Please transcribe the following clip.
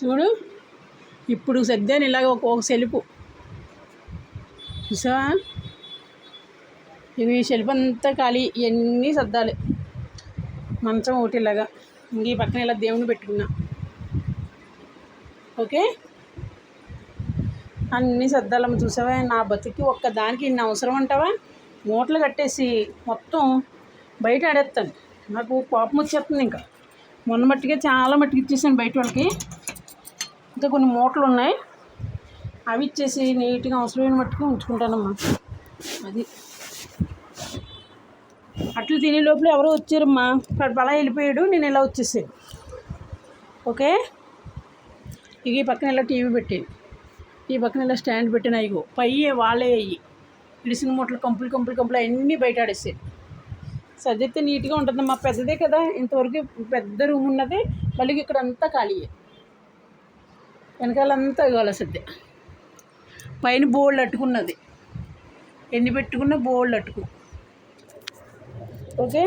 చూడు ఇప్పుడు సర్దాను ఇలాగ ఒక సెలుపు చూసావా. ఇవి సెలుపు అంతా ఖాళీ, ఇవన్నీ సర్దాలి. మంచం ఒకటి ఇలాగా, ఇంక ఈ పక్కన ఇలా దేవుని పెట్టుకున్నా. ఓకే, అన్నీ సర్దాలమ్మ. చూసావా నా బతికి ఒక్కదానికి ఇన్ని అవసరం అంటావా. మూటలు కట్టేసి మొత్తం బయట ఆడేస్తాను. నాకు కోపం వచ్చేస్తుంది. ఇంకా మొన్న మట్టిగా చాలా మట్టికి ఇచ్చేసాను బయట వాళ్ళకి. ఇంకా కొన్ని మూటలు ఉన్నాయి, అవి ఇచ్చేసి నీట్గా అవసరమైన మట్టుకు ఉంచుకుంటానమ్మా. అది అట్లు తినే లోపల ఎవరో వచ్చారమ్మా, అలా వెళ్ళిపోయాడు, నేను ఇలా వచ్చేసాను. ఓకే, ఇక ఈ పక్కన ఇలా టీవీ పెట్టాను, ఈ పక్కన ఇలా స్టాండ్ పెట్టిన. ఇగో పై వాళ్ళే అయ్యి ఇడిసిన మూటలు కంపులు అన్నీ బయట ఆడేసాను. సర్దితే నీట్గా ఉంటుందమ్మా. పెద్దదే కదా, ఇంతవరకు పెద్ద రూమ్ ఉన్నది. మళ్ళీ ఇక్కడ అంతా ఖాళీయే, వెనకాలంతా ఇవ్వాలి సర్దే. పైన బోల్డ్ అట్టుకున్నది, ఎన్ని పెట్టుకున్నా బోల్డ్ అట్టుకు. ఓకే.